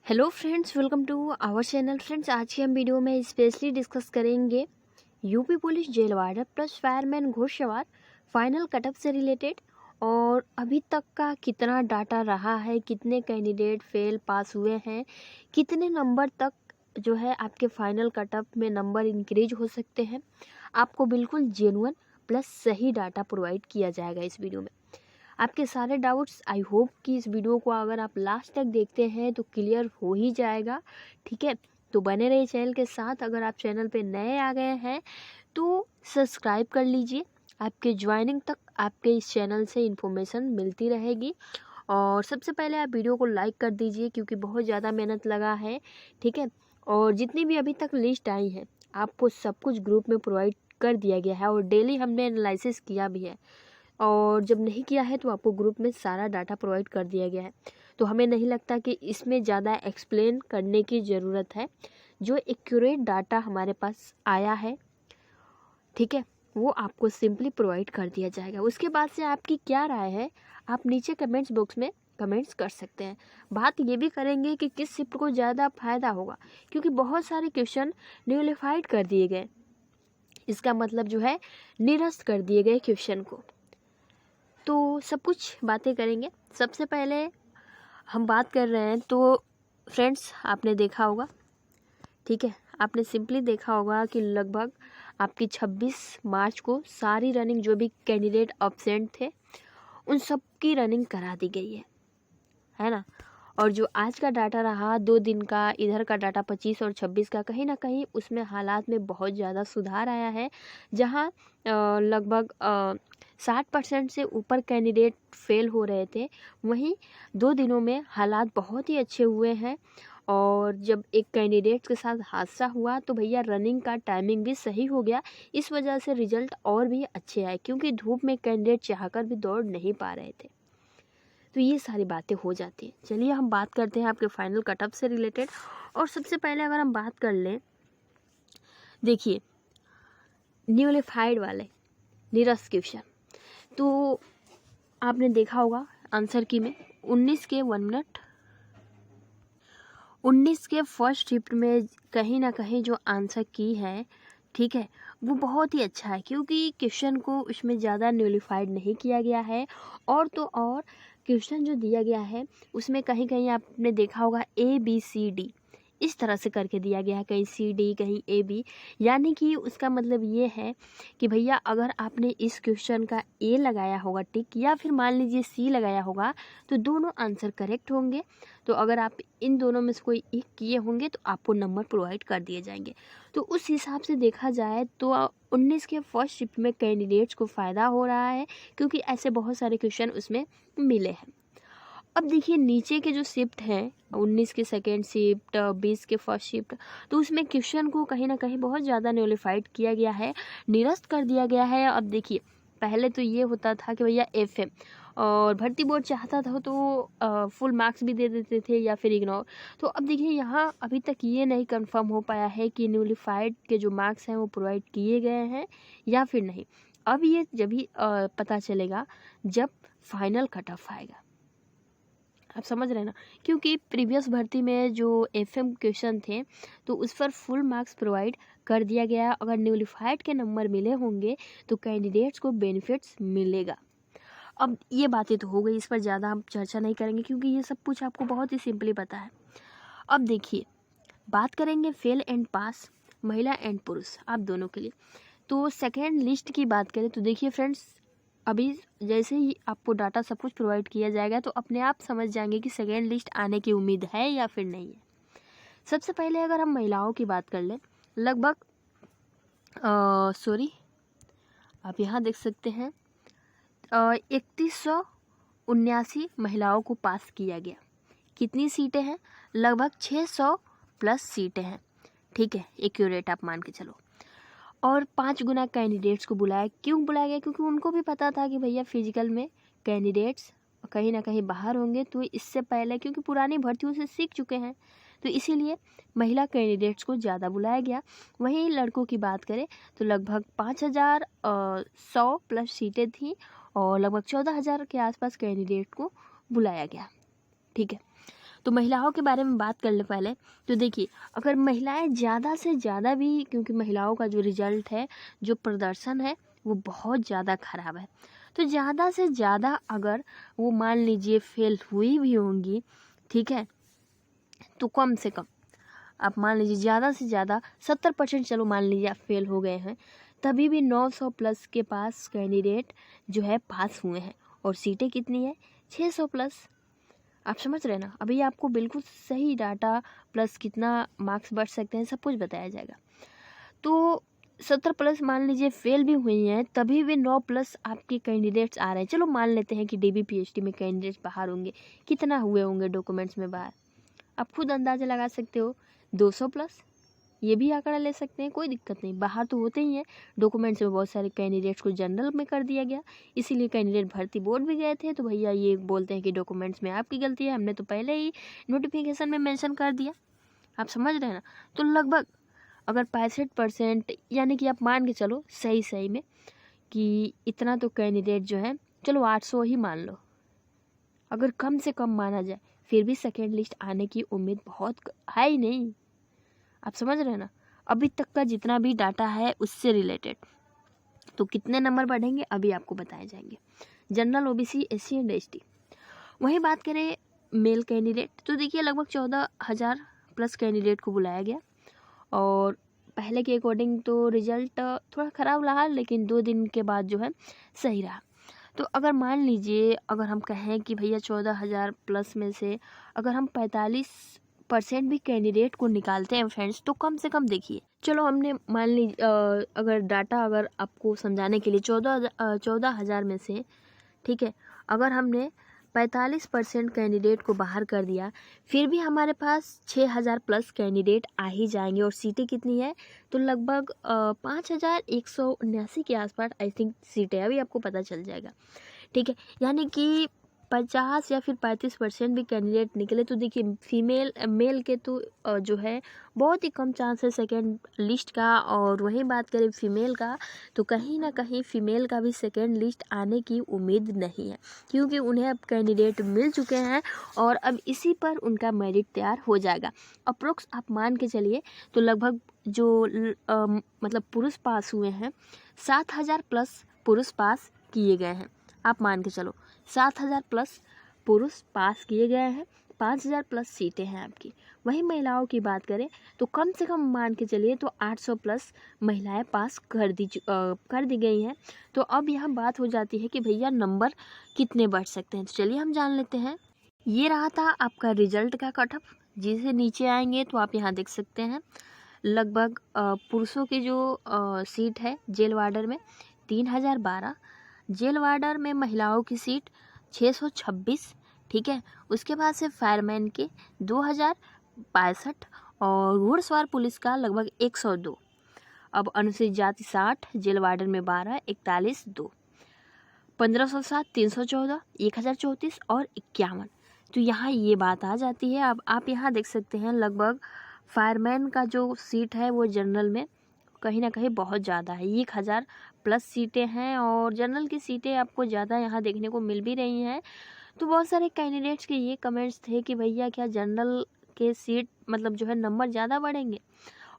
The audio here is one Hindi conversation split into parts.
Hello friends, welcome to our channel. Friends, आज की हम वीडियो में स्पेशली डिस्कस करेंगे UP police jail warder plus fireman घुड़सवार फाइनल कटअप से रिलेटेड और अभी तक का कितना डाटा रहा है, कितने कैंडिडेट फेल पास हुए हैं, कितने नंबर तक जो है आपके फाइनल कटअप में नंबर इंक्रीज हो सकते हैं। आपको बिल्कुल जेन्युइन प्लस सही डाटा प्रोवाइड किया जाएगा इस वीडियो में। आपके सारे डाउट्स आई होप कि इस वीडियो को अगर आप लास्ट तक देखते हैं तो क्लियर हो ही जाएगा। ठीक है, तो बने रहिए चैनल के साथ। अगर आप चैनल पे नए आ गए हैं तो सब्सक्राइब कर लीजिए। आपके ज्वाइनिंग तक आपके इस चैनल से इन्फॉर्मेशन मिलती रहेगी। और सबसे पहले आप वीडियो को लाइक कर दीजिए क्योंकि बहुत ज़्यादा मेहनत लगा है। ठीक है, और जितनी भी अभी तक लिस्ट आई है आपको सब कुछ ग्रुप में प्रोवाइड कर दिया गया है और डेली हमने एनालिसिस किया भी है। और जब नहीं किया है तो आपको ग्रुप में सारा डाटा प्रोवाइड कर दिया गया है, तो हमें नहीं लगता कि इसमें ज़्यादा एक्सप्लेन करने की ज़रूरत है। जो एक्यूरेट डाटा हमारे पास आया है, ठीक है, वो आपको सिंपली प्रोवाइड कर दिया जाएगा। उसके बाद से आपकी क्या राय है आप नीचे कमेंट्स बॉक्स में कमेंट्स कर सकते हैं। बात ये भी करेंगे कि किस शिफ्ट को ज़्यादा फायदा होगा, क्योंकि बहुत सारे क्वेश्चन न्यूलिफाइड कर दिए गए। इसका मतलब जो है निरस्त कर दिए गए क्वेश्चन को। तो सब कुछ बातें करेंगे। सबसे पहले हम बात कर रहे हैं तो फ्रेंड्स आपने देखा होगा, ठीक है, आपने सिंपली देखा होगा कि लगभग आपकी 26 मार्च को सारी रनिंग जो भी कैंडिडेट अब्सेंट थे उन सब की रनिंग करा दी गई है ना। और जो आज का डाटा रहा 2 दिन का, इधर का डाटा 25 और 26 का, कहीं ना कहीं उसमें हालात में बहुत ज़्यादा सुधार आया है। जहां लगभग 60% से ऊपर कैंडिडेट फेल हो रहे थे, वहीं 2 दिनों में हालात बहुत ही अच्छे हुए हैं। और जब एक कैंडिडेट के साथ हादसा हुआ तो भैया रनिंग का टाइमिंग भी सही हो गया। इस वजह से रिजल्ट और भी अच्छे आए, क्योंकि धूप में कैंडिडेट चाहकर भी दौड़ नहीं पा रहे थे। तो ये सारी बातें हो जाती हैं। चलिए हम बात करते हैं आपके फाइनल कटअप से रिलेटेड। और सबसे पहले अगर हम बात कर लें, देखिए न्यूलिफाइड वाले निरस्त क्वेश्चन, तो आपने देखा होगा आंसर की में 19 के 1 मिनट 19 के फर्स्ट शिफ्ट में कहीं ना कहीं जो आंसर की है, ठीक है, वो बहुत ही अच्छा है, क्योंकि क्वेश्चन को उसमें ज़्यादा न्यूलिफाइड नहीं किया गया है। और तो और क्वेश्चन जो दिया गया है उसमें कहीं कहीं आपने देखा होगा ABCD इस तरह से करके दिया गया है, कहीं CD कहीं AB। यानी कि उसका मतलब ये है कि भैया अगर आपने इस क्वेश्चन का A लगाया होगा टिक, या फिर मान लीजिए C लगाया होगा, तो दोनों आंसर करेक्ट होंगे। तो अगर आप इन दोनों में से कोई एक किए होंगे तो आपको नंबर प्रोवाइड कर दिए जाएंगे। तो उस हिसाब से देखा जाए तो 19 के फर्स्ट शिफ्ट में कैंडिडेट्स को फ़ायदा हो रहा है, क्योंकि ऐसे बहुत सारे क्वेश्चन उसमें मिले हैं। अब देखिए नीचे के जो शिफ्ट हैं, 19 के सेकेंड शिफ्ट, 20 के फर्स्ट शिफ्ट, तो उसमें क्वेश्चन को कहीं ना कहीं बहुत ज़्यादा न्यूलिफाइड किया गया है, निरस्त कर दिया गया है। अब देखिए पहले तो ये होता था कि भैया FM और भर्ती बोर्ड चाहता था तो फुल मार्क्स भी दे देते थे या फिर इग्नोर। तो अब देखिए यहाँ अभी तक ये नहीं कंफर्म हो पाया है कि न्यूलिफाइड के जो मार्क्स हैं वो प्रोवाइड किए गए हैं या फिर नहीं। अब ये जब भी पता चलेगा जब फाइनल कट ऑफ आएगा। आप समझ रहे हैं ना, क्योंकि प्रीवियस भर्ती में जो FM क्वेश्चन थे तो उस पर फुल मार्क्स प्रोवाइड कर दिया गया। अगर न्यूलिफाइड के नंबर मिले होंगे तो कैंडिडेट्स को बेनिफिट्स मिलेगा। अब ये बातें तो हो गई, इस पर ज़्यादा हम चर्चा नहीं करेंगे क्योंकि ये सब कुछ आपको बहुत ही सिंपली पता है। अब देखिए बात करेंगे फेल एंड पास, महिला एंड पुरुष आप दोनों के लिए। तो सेकेंड लिस्ट की बात करें तो देखिए फ्रेंड्स, अभी जैसे ही आपको डाटा सब कुछ प्रोवाइड किया जाएगा तो अपने आप समझ जाएंगे कि सेकेंड लिस्ट आने की उम्मीद है या फिर नहीं है। सबसे पहले अगर हम महिलाओं की बात कर लें, लगभग आप यहाँ देख सकते हैं 3179 महिलाओं को पास किया गया। कितनी सीटें हैं? लगभग 600 प्लस सीटें हैं, ठीक है, एक्यूरेट आप मान के चलो। और 5 गुना कैंडिडेट्स को बुलाया। क्यों बुलाया गया? क्योंकि उनको भी पता था कि भैया फिजिकल में कैंडिडेट्स कहीं ना कहीं बाहर होंगे, तो इससे पहले क्योंकि पुरानी भर्तियों से सीख चुके हैं तो इसीलिए महिला कैंडिडेट्स को ज़्यादा बुलाया गया। वहीं लड़कों की बात करें तो लगभग 5100 प्लस सीटें थी और लगभग 14000 के आसपास कैंडिडेट को बुलाया गया, ठीक है। तो महिलाओं के बारे में बात कर ले पहले। तो देखिए, अगर महिलाएं ज़्यादा से ज़्यादा भी, क्योंकि महिलाओं का जो रिजल्ट है, जो प्रदर्शन है, वो बहुत ज़्यादा ख़राब है। तो ज़्यादा से ज़्यादा अगर वो मान लीजिए फेल हुई भी होंगी, ठीक है, तो कम से कम आप मान लीजिए ज़्यादा से ज़्यादा 70%, चलो मान लीजिए आप फेल हो गए हैं, तभी भी 900 प्लस के पास कैंडिडेट जो है पास हुए हैं। और सीटें कितनी है? 600 प्लस। आप समझ रहे हैं ना? अभी आपको बिल्कुल सही डाटा प्लस कितना मार्क्स बढ़ सकते हैं सब कुछ बताया जाएगा। तो 70 प्लस मान लीजिए फेल भी हुई हैं, तभी भी 9 प्लस आपके कैंडिडेट्स आ रहे हैं। चलो मान लेते हैं कि DB PhD में कैंडिडेट्स बाहर होंगे, कितना हुए होंगे डॉक्यूमेंट्स में बाहर? आप खुद अंदाज़ा लगा सकते हो, 200 प्लस। ये भी आंकड़ा ले सकते हैं, कोई दिक्कत नहीं, बाहर तो होते ही हैं। डॉक्यूमेंट्स में बहुत सारे कैंडिडेट्स को जनरल में कर दिया गया, इसीलिए कैंडिडेट भर्ती बोर्ड भी गए थे। तो भैया ये बोलते हैं कि डॉक्यूमेंट्स में आपकी गलती है, हमने तो पहले ही नोटिफिकेशन में मेंशन कर दिया। आप समझ रहे हैं ना? तो लगभग अगर 65%, यानी कि आप मान के चलो सही में कि इतना तो कैंडिडेट जो है, चलो 800 ही मान लो, अगर कम से कम माना जाए, फिर भी सेकेंड लिस्ट आने की उम्मीद बहुत है ही नहीं। आप समझ रहे हैं ना? अभी तक का जितना भी डाटा है उससे रिलेटेड, तो कितने नंबर बढ़ेंगे अभी आपको बताए जाएंगे। General, OBC, SC and ST। वहीं बात करें मेल कैंडिडेट, तो देखिए लगभग 14,000 प्लस कैंडिडेट को बुलाया गया। और पहले के अकॉर्डिंग तो रिजल्ट थोड़ा ख़राब रहा, लेकिन 2 दिन के बाद जो है सही रहा। तो अगर मान लीजिए, अगर हम कहें कि भैया 14,000 प्लस में से अगर हम 45% भी कैंडिडेट को निकालते हैं फ्रेंड्स, तो कम से कम देखिए, चलो हमने मान लीजिए अगर डाटा, अगर आपको समझाने के लिए 14,000 में से, ठीक है, अगर हमने 45% कैंडिडेट को बाहर कर दिया, फिर भी हमारे पास 6,000 प्लस कैंडिडेट आ ही जाएंगे। और सीटें कितनी है? तो लगभग 5,179 के आसपास आई थिंक सीटें, अभी आपको पता चल जाएगा, ठीक है। यानी कि 50 या फिर 35% भी कैंडिडेट निकले, तो देखिए मेल के तो जो है बहुत ही कम चांस है सेकेंड लिस्ट का। और वहीं बात करें फीमेल का, तो कहीं ना कहीं फीमेल का भी सेकेंड लिस्ट आने की उम्मीद नहीं है, क्योंकि उन्हें अब कैंडिडेट मिल चुके हैं और अब इसी पर उनका मेरिट तैयार हो जाएगा। अप्रोक्स आप मान के चलिए, तो लगभग जो मतलब पुरुष पास हुए हैं, 7,000 प्लस पुरुष पास किए गए हैं। आप मान के चलो 7,000 प्लस पुरुष पास किए गए हैं, 5,000 प्लस सीटें हैं आपकी। वहीं महिलाओं की बात करें तो कम से कम मान के चलिए तो 800 प्लस महिलाएं पास कर दी गई हैं। तो अब यहाँ बात हो जाती है कि भैया नंबर कितने बढ़ सकते हैं। तो चलिए हम जान लेते हैं। ये रहा था आपका रिजल्ट का कट ऑफ। जिसे नीचे आएंगे तो आप यहाँ देख सकते हैं लगभग पुरुषों की जो सीट है जेल वार्डर में 3,012, जेल वार्डर में महिलाओं की सीट 626, ठीक है। उसके बाद से फायरमैन के 2,062 और घुड़सवार पुलिस का लगभग 102। अब अनुसूचित जाति 60, जेल वार्डन में 12, 41, 2, 1507, 314, 1,034 और 51। तो यहाँ ये बात आ जाती है। अब आप यहाँ देख सकते हैं लगभग फायरमैन का जो सीट है वो जनरल में कहीं ना कहीं बहुत ज़्यादा है, 1,000 प्लस सीटें हैं और जनरल की सीटें आपको ज़्यादा यहाँ देखने को मिल भी रही हैं। तो बहुत सारे कैंडिडेट्स के ये कमेंट्स थे कि भैया क्या जनरल के सीट मतलब जो है नंबर ज़्यादा बढ़ेंगे।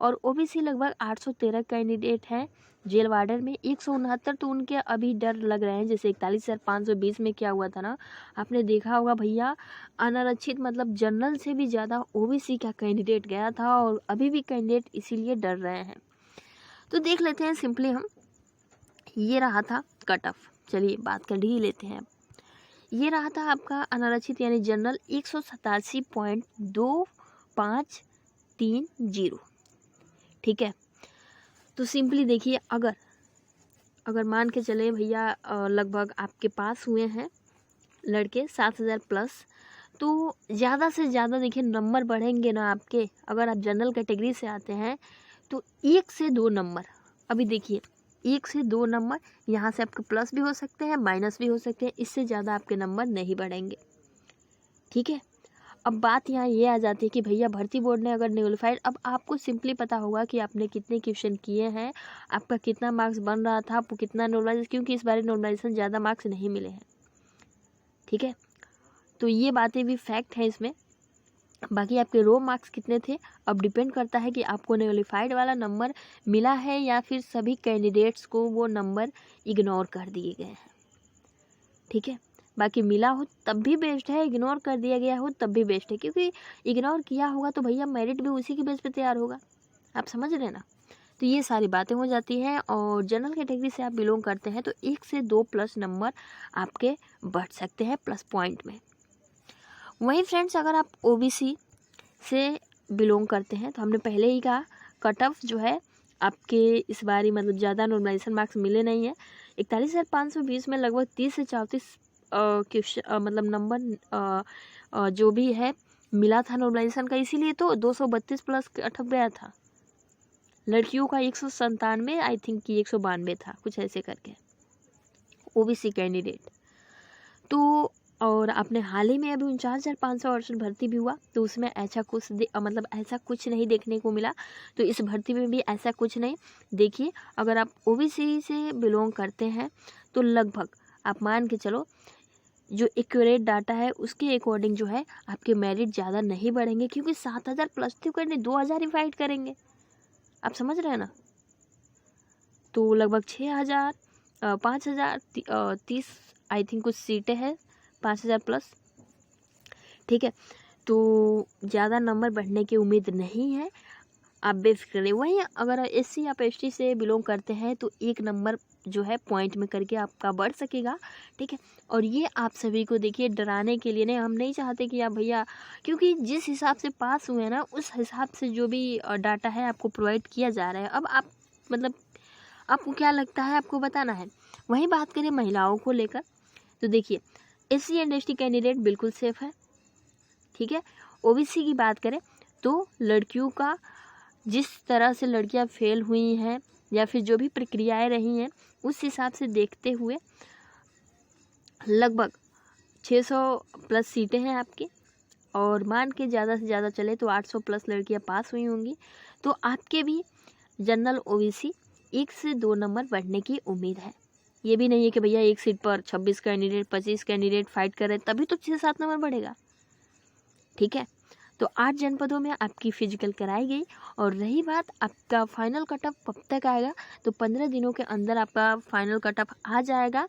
और OBC लगभग 813 कैंडिडेट हैं जेल वार्डन में, 169 तो उनके अभी डर लग रहे हैं। जैसे 41,520 में क्या हुआ था ना, आपने देखा होगा भैया, अनारक्षित मतलब जनरल से भी ज़्यादा OBC का कैंडिडेट गया था और अभी भी कैंडिडेट इसीलिए डर रहे हैं। तो देख लेते हैं सिंपली हम, ये रहा था कट ऑफ। चलिए बात कर ही लेते हैं। ये रहा था आपका अनारक्षित यानी जनरल 187.2530, ठीक है। तो सिंपली देखिए, अगर मान के चले भैया लगभग आपके पास हुए हैं लड़के 7,000 प्लस, तो ज़्यादा से ज़्यादा देखिए नंबर बढ़ेंगे ना आपके। अगर आप जनरल कैटेगरी से आते हैं तो 1 से 2 नंबर, अभी देखिए 1 से 2 नंबर यहाँ से आपके प्लस भी हो सकते हैं, माइनस भी हो सकते हैं, इससे ज़्यादा आपके नंबर नहीं बढ़ेंगे, ठीक है। अब बात यहाँ ये आ जाती है कि भैया भर्ती बोर्ड ने अगर नोटिफाइड, अब आपको सिंपली पता होगा कि आपने कितने क्वेश्चन किए हैं, आपका कितना मार्क्स बन रहा था, आपको कितना नॉर्मलाइजेशन, क्योंकि इस बार नॉर्मलाइजेशन ज़्यादा मार्क्स नहीं मिले हैं, ठीक है। तो ये बातें भी फैक्ट है इसमें। बाकी आपके रो मार्क्स कितने थे अब डिपेंड करता है कि आपको नलिफाइड वाला नंबर मिला है या फिर सभी कैंडिडेट्स को वो नंबर इग्नोर कर दिए गए हैं। ठीक है, बाकी मिला हो तब भी बेस्ट है, इग्नोर कर दिया गया हो तब भी बेस्ट है, क्योंकि इग्नोर किया होगा तो भैया मेरिट भी उसी की बेस पे तैयार होगा। आप समझ रहे हैं ना। तो ये सारी बातें हो जाती हैं। और जनरल कैटेगरी से आप बिलोंग करते हैं तो 1 से 2 प्लस नंबर आपके बढ़ सकते हैं प्लस पॉइंट में। वहीं फ्रेंड्स अगर आप ओबीसी से बिलोंग करते हैं तो हमने पहले ही कहा कट ऑफ जो है आपके इस बारी मतलब ज़्यादा नॉर्मलाइजेशन मार्क्स मिले नहीं है। 41,520 में लगभग 30 से 34 क्वेश्चन मतलब नंबर जो भी है मिला था नॉर्मलाइजेशन का, इसीलिए तो 232 प्लस अटक गया था। लड़कियों का 197 आई थिंक कि 192 था, कुछ ऐसे करके ओबीसी कैंडिडेट। तो और आपने हाल ही में अभी 49,568 भर्ती भी हुआ तो उसमें ऐसा कुछ मतलब ऐसा कुछ नहीं देखने को मिला। तो इस भर्ती में भी ऐसा कुछ नहीं। देखिए अगर आप ओबीसी से बिलोंग करते हैं तो लगभग आप मान के चलो जो एक्यूरेट डाटा है उसके अकॉर्डिंग जो है आपके मेरिट ज़्यादा नहीं बढ़ेंगे, क्योंकि 7,000 प्लस टू करने 2,000 ही फाइट करेंगे। आप समझ रहे हैं ना। तो लगभग 6,000 5,000 30 आई थिंक कुछ सीटें हैं 5,000 प्लस। ठीक है, तो ज़्यादा नंबर बढ़ने की उम्मीद नहीं है, आप बेफिक्र रहिए। वहीं अगर एससी या एसटी से बिलोंग करते हैं तो 1 नंबर जो है पॉइंट में करके आपका बढ़ सकेगा। ठीक है, और ये आप सभी को देखिए डराने के लिए नहीं, हम नहीं चाहते कि आप भैया, क्योंकि जिस हिसाब से पास हुए हैं ना उस हिसाब से जो भी डाटा है आपको प्रोवाइड किया जा रहा है। अब आप मतलब आपको क्या लगता है आपको बताना है। वहीं बात करें महिलाओं को लेकर तो देखिए एससी एंड एसटी कैंडिडेट बिल्कुल सेफ है। ठीक है, ओबीसी की बात करें तो लड़कियों का जिस तरह से लड़कियां फेल हुई हैं या फिर जो भी प्रक्रियाएं रही हैं उस हिसाब से देखते हुए लगभग 600 प्लस सीटें हैं आपकी, और मान के ज़्यादा से ज़्यादा चले तो 800 प्लस लड़कियां पास हुई होंगी। तो आपके भी जनरल ओबीसी 1 से 2 नंबर बढ़ने की उम्मीद है। ये भी नहीं है कि भैया एक सीट पर 26 कैंडिडेट 25 कैंडिडेट फाइट कर रहे हैं तभी तो 6-7 नंबर बढ़ेगा। ठीक है, तो 8 जनपदों में आपकी फिजिकल कराई गई। और रही बात आपका फाइनल कट ऑफ कब तक आएगा, तो 15 दिनों के अंदर आपका फाइनल कट ऑफ आ जाएगा।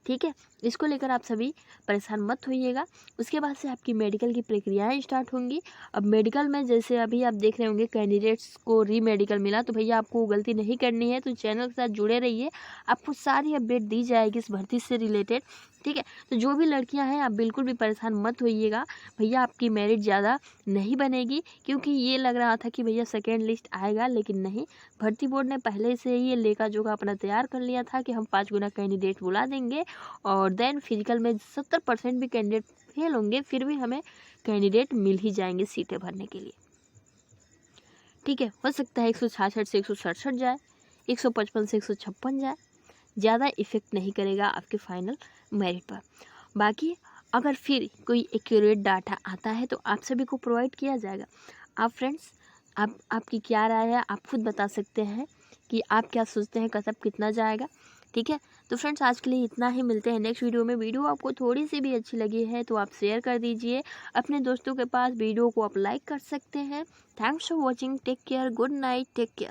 ठीक है, इसको लेकर आप सभी परेशान मत होइएगा। उसके बाद से आपकी मेडिकल की प्रक्रियाएं स्टार्ट होंगी। अब मेडिकल में जैसे अभी आप देख रहे होंगे कैंडिडेट्स को री मेडिकल मिला, तो भैया आपको गलती नहीं करनी है, तो चैनल के साथ जुड़े रहिए, आपको सारी अपडेट दी जाएगी इस भर्ती से रिलेटेड। ठीक है, तो जो भी लड़कियां हैं आप बिल्कुल भी परेशान मत होइएगा, भैया आपकी मेरिट ज़्यादा नहीं बनेगी, क्योंकि ये लग रहा था कि भैया सेकेंड लिस्ट आएगा, लेकिन नहीं, भर्ती बोर्ड ने पहले से ही ये लेखा जोखा अपना तैयार कर लिया था कि हम 5 गुना कैंडिडेट बुला देंगे और देन फिजिकल में 70% भी कैंडिडेट फेल होंगे फिर भी हमें कैंडिडेट मिल ही जाएंगे सीटें भरने के लिए। ठीक है, हो सकता है 166 से 167 जाए, 155 से 156 जाए, ज़्यादा इफेक्ट नहीं करेगा आपके फाइनल मेरिट पर। बाकी अगर फिर कोई एक्यूरेट डाटा आता है तो आप सभी को प्रोवाइड किया जाएगा। आप फ्रेंड्स आपकी क्या राय है आप खुद बता सकते हैं कि आप क्या सोचते हैं कट ऑफ कितना जाएगा। ठीक है, तो फ्रेंड्स आज के लिए इतना ही, मिलते हैं नेक्स्ट वीडियो में। वीडियो आपको थोड़ी सी भी अच्छी लगी है तो आप शेयर कर दीजिए अपने दोस्तों के पास, वीडियो को आप लाइक कर सकते हैं। Thanks for watching, take care, good night, take care.